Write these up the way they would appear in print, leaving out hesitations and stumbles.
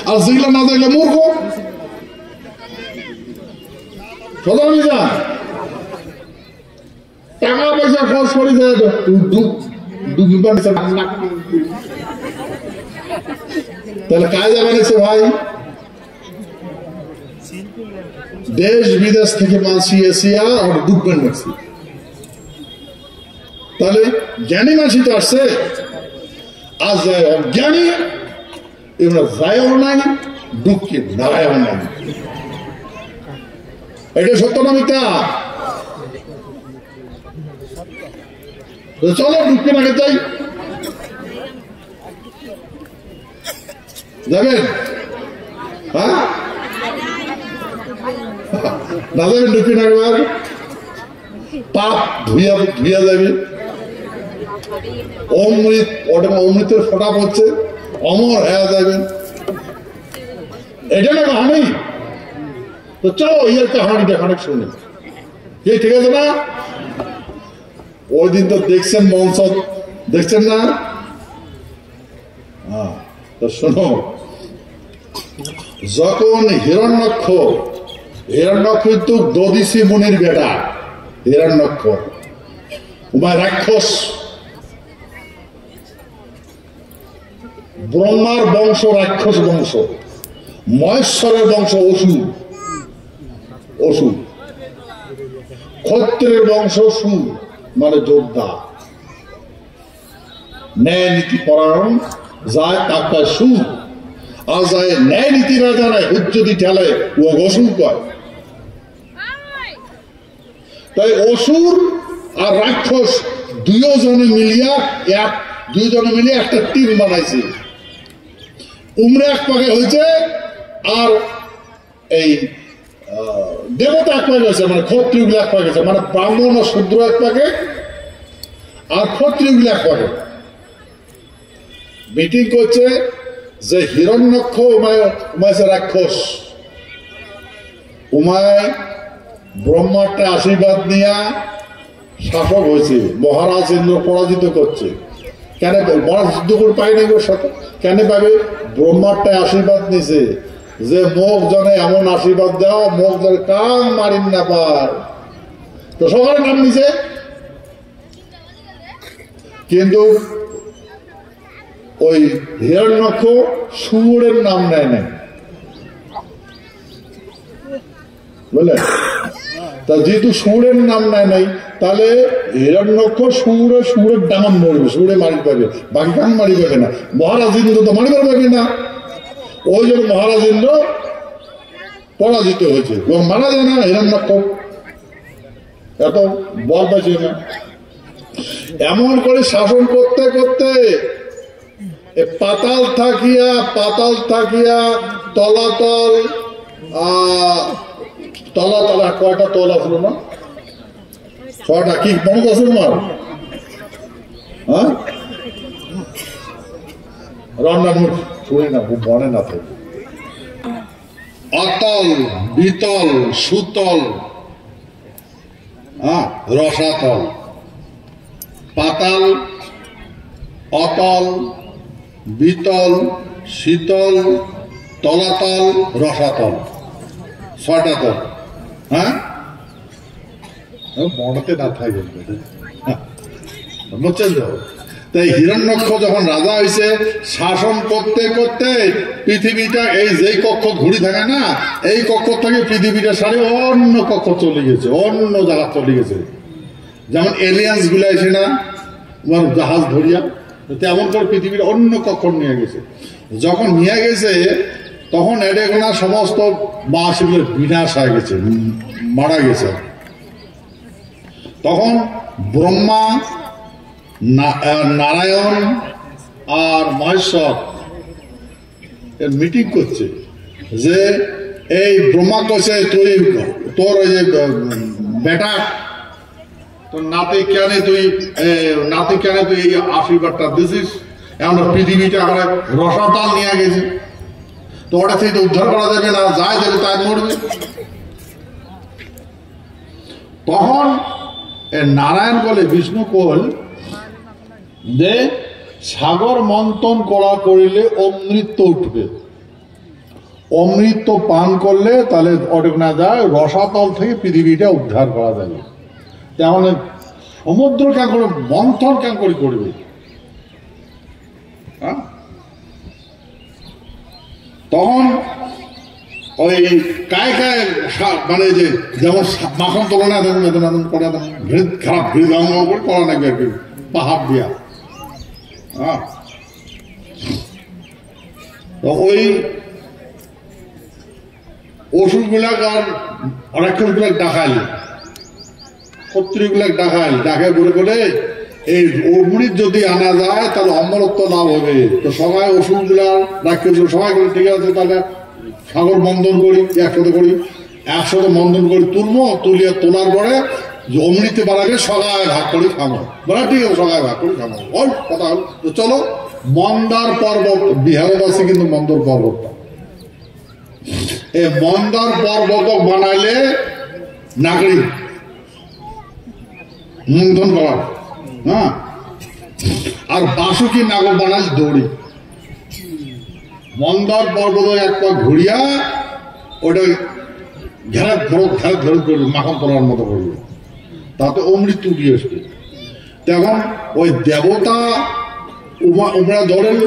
আর যেগুলো না দেখলে মূর্খ টাকা পয়সা খরচ করে যায় তাহলে কাজে বানিয়েছে ভাই দেশ বিদেশ থেকে মানসি এসিয়া আর ডুববেন রাখছি তাহলে জ্ঞানী মানসি তো আসছে আজ যায় অজ্ঞানী এবার যায়ও নাই ডুবকে দাঁড়ায়ও নাই এটা সত্য না মিথ্যা চলো ডুবকে নাকে যাই যাবেন হ্যাঁ না যাবেন ডুবকে নাকে পাপ ধুইয়া ধুইয়া যাবে অমৃত অমৃতের ফোটা পড়ছে অমর হয়ে যাবেন এটা না কাহানি তো চলো ইয়ের কাহানিটা খানিক শুনি ঠিক আছে না ওই দিন তো দেখছেন মঞ্চ দেখছেন না তো শোনো যখন হিরণ্যক্ষ কিন্তু দদিসি মুনির বেটা হিরণ্যক্ষ উমায় রাক্ষস ব্রহ্মার বংশ রাক্ষস বংশ মহেশ্বরের বংশ অসুর ক্ষত্রের বংশ সুর মানে যোদ্ধা ন্যায় নীতি পরায়ণ যায় তাকে সুর আর যায় ন্যায় নীতি না জানায় হুজ্জতি ঠেলে ও অসুর কয় তাই অসুর আর রাক্ষস দুজনে মিলিয়া একটা টিম বানাইছে উমরে এক পাকে হয়েছে আর এই দেবতা এক পাকে হয়েছে মানে ক্ষত্রিয়গুলো এক পাকে গেছে মানে ব্রাহ্মণ ও শূদ্র এক পাকে আর ক্ষত্রিয়গুলো এক পাকে মিটিং করছে যে হিরণ্যক্ষ উমাইছে রাক্ষস উমায় ব্রহ্মাটা আশীর্বাদ নিয়া শাসক হয়েছে মহারাজ ইন্দ্র পরাজিত করছে কেন মহারাজ যুদ্ধ করে পায়নি ওর সাথে কেন পাবে ব্রহ্মাটায় আশীর্বাদ নিছে যে মুখ জনে এমন আশীর্বাদ দাও মুখ জনে কান মারিন না পার তো সবার নাম নিছে কিন্তু ওই হিরণ্যক্ষ সুরের নাম নেয় নাই বুঝলেন তা যেহেতু সুরের নাম নেয় নাই তাহলে হিরণ্যক্ষ সুরের ডাঙান মরবে সুরে মারি পাবে বাকি কান মারি পাবে না মহারাজ ইন্দ্র তো মারিবার পাবে না ওই জন্য মহারাজ ইন্দ্র পরাজিত হয়েছে এবং মারা যায় না হিরণ্যক্ষ এত বল পাইছে না এমন করে শাসন করতে করতে পাতাল থাকিয়া তলাতল তলা কয়টা তল আসলো না ছয়টা কি মনে আছে তোমার হ্যাঁ রান্নার মুখ শুনে না মনে না থাকে অতল বিতল সুতল রসাতল পাতাল অতল বিতল শীতল তলাতল রসাতল ছয়টা তল হ্যাঁ মনেতে না থাকে বুঝছেন তো তাই হিরণ্যক্ষ যখন রাজা হয়েছে শাসন করতে করতে পৃথিবীটা এই যেই কক্ষ ঘুরি থাকে না এই কক্ষ থেকে পৃথিবীটা সারে অন্য কক্ষ চলে গেছে অন্য জায়গা চলে গেছে যেমন এলিয়েন্স গুলা এসে না জাহাজ ধরিয়া তেমন করে পৃথিবীর অন্য কক্ষ নিয়ে গেছে যখন নিয়ে গেছে তখন এডেগোনা সমস্ত মাসগুলোর বিনাশ হয়ে গেছে মারা গেছে তখন ব্রহ্মা নারায়ণ আর মহেশ্বর মিটিং করছে যে এই ব্রহ্মা কইছে তুই তোর ওই যে বেটা তোর নাতি কেন তুই এই আশীর্বাদটা দিছিস এমন পৃথিবীটা আমরা রসাতাল নিয়ে গেছি তো ওটা থেকে উদ্ধার করা যাবে না যাই যাবে তাই মরবে তখন নারায়ণ বলে বিষ্ণু কল যে সাগর মন্থন করা করিলে অমৃত উঠবে অমৃত পান করলে তাহলে অটক না যায়, রসাতল থেকে পৃথিবীটা উদ্ধার করা যাবে। তেমন সমুদ্র কেন করে মন্থন কেন করে করবে? তখন ওই কায় কায় মানে যে যেমন মাখন তোলা না করে খারাপ ভিড় করে করা লাগবে আর কি, পাহাড় দিয়া। ওই ওষুধগুলাক আর রাক্ষসগুলাক ডাকাইল, শত্রুগুলাক ডাকাইল, ডাকায় বলে বলে এই অমৃত যদি আনা যায় তাহলে অমরত্ব লাভ হবে। তো সবাই ওষুধগুলার রাক্ষস সবাই করে ঠিক আছে, তাহলে সাগর মন্থন করি, একসাথে করি, একসাথে মন্থন করি, তুলবো, তুলিয়ে তোলার পরে অমৃতে বাড়াবে, সবাই ভাগ করে খাবো। বলা ঠিক আছে, সবাই ভাগ করে খাবো। ওই কথা হল, তো চলো মন্দার পর্বত, বিহারের আছে কিন্তু মন্দর পর্বতটা, এই মন্দার পর্বত বানাইলে নাগরিক মন্থন করা, হ্যাঁ, আর বাসুকি নাগর বানাইল দৌড়ি। মন্দার পর্বত এক পা ঘুরিয়া ওটা ঘেরা ধরে করবে, মাখন তোলার মতো করবে, তাতে অমৃত উঠিয়ে আসবে। তখন ওই দেবতা উমরা ধরেন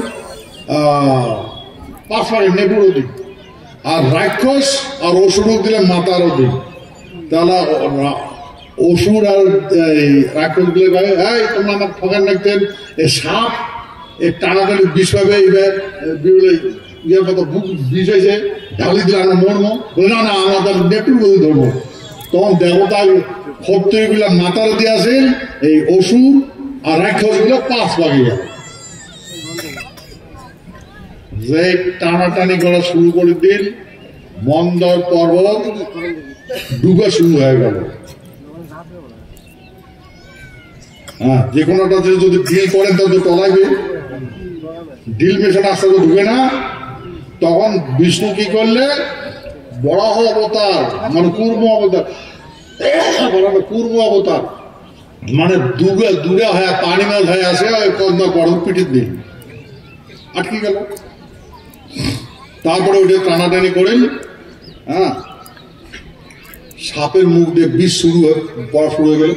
পাশাড়ি নেপুর অধিক, আর রাক্ষস আর অসুর দিলে মাতার অধিক। তাহলে অসুর আর রাক্ষস গুলো এই তোমরা আমার ঠকান রাখতেন, এই সাপ এই টানাটানি বিষ পাবে, ইয়ের মতো বুক বিষ হয়েছে, ঢালি দিলে আমরা মরবো, না না আমাদের নেপুর অধিক ধরবো। তখন দেবতা ক্ষত্রিয়গুলা মাতার দিয়ে আসেন, এই অসুর আর রাক্ষস গুলো পাঁচ ভাগে গেল। যে টানাটানি করা শুরু করে দিন, মন্দর পর্বত ডুবা শুরু হয়ে গেল। হ্যাঁ, যে কোনোটা যদি ডিল করেন তাহলে টলাইবে, ডিল মেশানো আস্তে আস্তে ঢুকে না। তখন বিষ্ণু কি করলে বরাহ অবতার, মানে কুর্ম অবতার, কুর্ম অবতার মানে দূরে হয়ে পানি মাছ হয়ে আসে, কদমা গরম পিঠির দিন আটকে গেল। তারপরে ওটা টানাটানি করেন, হ্যাঁ, সাপের মুখ দিয়ে বিষ পড়া শুরু হয়ে গেল,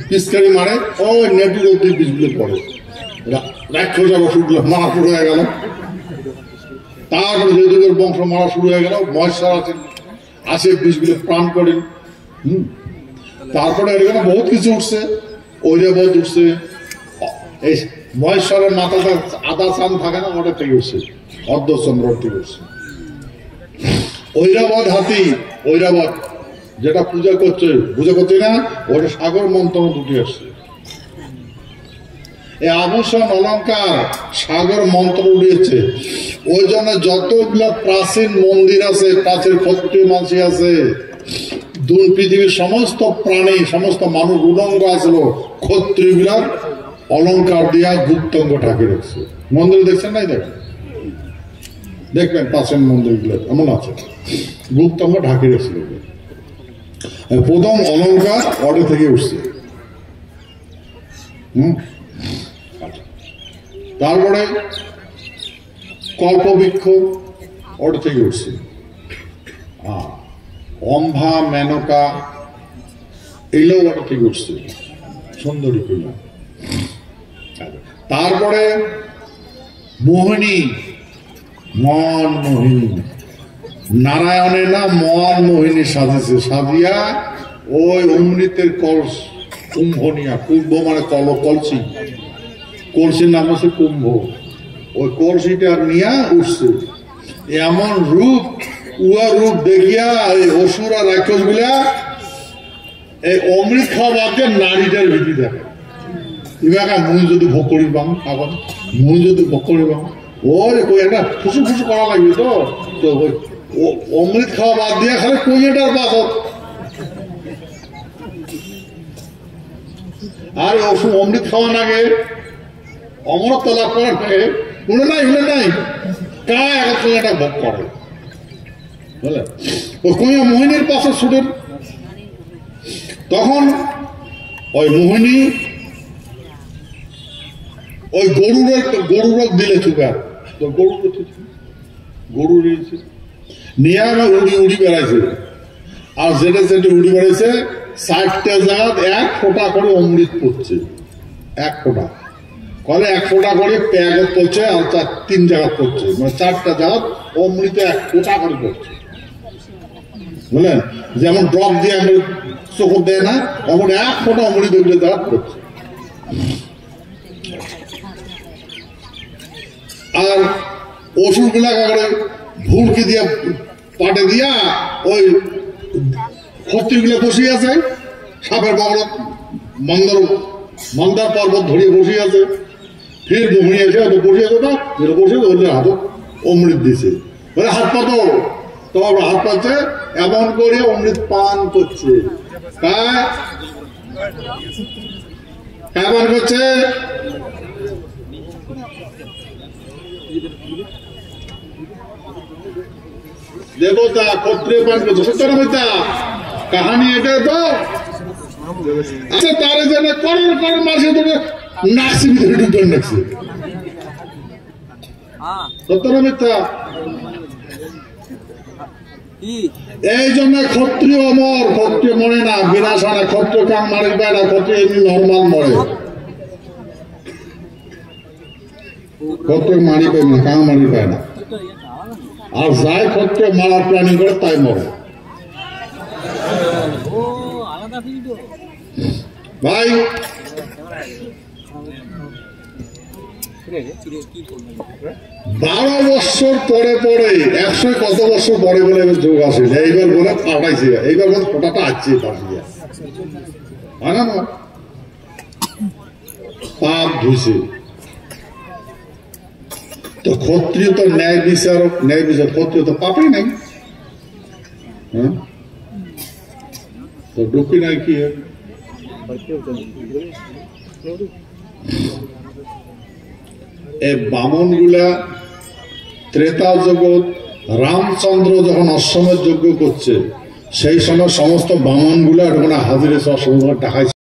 পিচকারি মারে, ও নেটের অব্দি বিষগুলো পড়ে, রাক্ষস আর ওষুধগুলো মারা শুরু হয়ে গেল। তারপরে যদুদের বংশ মারা শুরু হয়ে গেল, মহেশ্বর আছে বিষগুলো প্রাণ করেন। তারপরে এখানে বহুত কিছু উঠছে, ঐরাবত উঠছে, এই মহেশ্বরের মাথাটা আদা চান থাকে না, ওটা থেকে উঠছে, অর্ধচন্দ্র থেকে উঠছে। ঐরাবত হাতি, ঐরাবত যেটা পূজা করছে না, ওটা সাগর মন্থন দুটি আসছে। এই আভূষণ অলঙ্কার সাগর মন্ত্র উড়িয়েছে। ওই জন্য যতগুলা প্রাচীন মন্দির আছে, প্রাচীন ক্ষত্রিয় মানসি আছে, পৃথিবীর সমস্ত প্রাণী, সমস্ত মানুষ উলঙ্গ আসলো, ক্ষত্রিয়গুলার অলঙ্কার দিয়া গুপ্তঙ্গ ঢাকে রেখেছে। মন্দির দেখছেন নাই? দেখবেন প্রাচীন মন্দিরগুলো এমন আছে, গুপ্তঙ্গ ঢাকে রেখেছিল। প্রথম অলঙ্কার অর্ডে থেকে উঠছে। তারপরে কল্পবৃক্ষ অর্ডে থেকে উঠছে। অম্ভা, মেনকা এগুলো অর্ডে থেকে উঠছে, সুন্দরী কইলা। তারপরে মোহিনী, মন মোহিনী, নারায়ণের নাম মন মোহিনী সাজিয়েছে, সাজিয়া ওই অমৃতের কলস, কুম্ভ নিয়া, কুম্ভ মানে কলসি, কলসির নাম হচ্ছে কুম্ভ, ওই কলসিটা নিয়া উঠছে। এমন রূপ, উয়া রূপ দেখিয়া এই অসুর আর রাক্ষস গুলা এই অমৃত খাওয়া বাদ দিয়ে নারীদের ভীতি দেখে। ইবাকা মুই যদি ভোগ করি পাম, এখন মুই যদি ভোগ করি পাম, ওরে কই একটা ফুসু ফুসু করা লাগবে, তো অমৃত খাওয়া বাদ দিয়ে খালি কইটার বাদত। আর অমৃত খাওয়া নাগে, অমরত্ব লাভ করার নাগে, উড়ে নাই কায় এখন কইটা ভোগ করে, বুঝলে? ওই কইয়া মোহিনীর পাশে ছুটেন। তখন ওই মোহিনী ওই গরুর দিলে চুকার, গরু রয়েছে, নিয়ে আমার উড়ি বেড়াইছে, আর যেটা উড়ি বেড়াইছে 60টা জায়গা 1 ফোঁটা করে অমৃত পড়ছে, 1 ফোঁটা কলে 1 ফোঁটা করে প্যাগত পড়ছে, আর 3 জায়গা পড়ছে, মানে 4টা জায়গা অমৃত 1 ফোঁটা করে পড়ছে। বুঝলেন, যেমন ড্রপ দিয়ে আমরা চোখ দেয় না, এমন 1 ফোঁটা অমৃত ওইগুলো জায়গা পড়ছে। আর ওষুধ গুলা ভুলকি দিয়া পাটে দিয়া ওই ক্ষত্রিয় গুলা বসিয়ে আছে, সাপের বগল মন্দার পর্বত ধরিয়ে বসিয়ে আছে, ফির ঘুমিয়ে এসে বসিয়ে আছে, যেটা বসিয়ে ওদের হাতে অমৃত দিছে, বলে হাত পাতো, তোমার হাত পাচ্ছে, এমন করে অমৃত পান করছে। কেমন করছে? দেবতা ক্ষত্রিয় পান করছে, সত্য না মিথ্যা? কাহানি এটা তো। আচ্ছা, তার জন্য করোড় করোড় মাসে তোকে নাকসি ভিতরে ঢুকবেন, নাকসি, সত্য না মিথ্যা? এই জন্য ক্ষত্রিয় অমর, ক্ষত্রিয় মরে না, বিনাশ হয় না, ক্ষত্রিয় কাম মারি পায় না, ক্ষত্রিয় এমনি নর্মাল মরে, ক্ষত্রিয় মারি পায় না, কাম মারি পায় না। আর যাই ক্ষত্রিয় মারার প্ল্যানিং করে তাই মরে। ভাই 12 বছর পরে পরে 100 কত বছর পরে বলে যোগ আসে, এইবার বলে ফাটাইছে, এইবার বলে ফোটাটা আছে না, পাপ ধুইছে। তো ক্ষত্রিয় তো ন্যায় বিচার, ক্ষত্রিয় তো পাপই নাই, হ্যাঁ, তো ঢুকি নাই কি এই বামন গুলা ত্রেতা জগৎ রামচন্দ্র যখন অশ্বমেধ যজ্ঞ করছে, সেই সময় সমস্ত বামন গুলা হাজির এসে অশ্বমেধ দেখাইছে।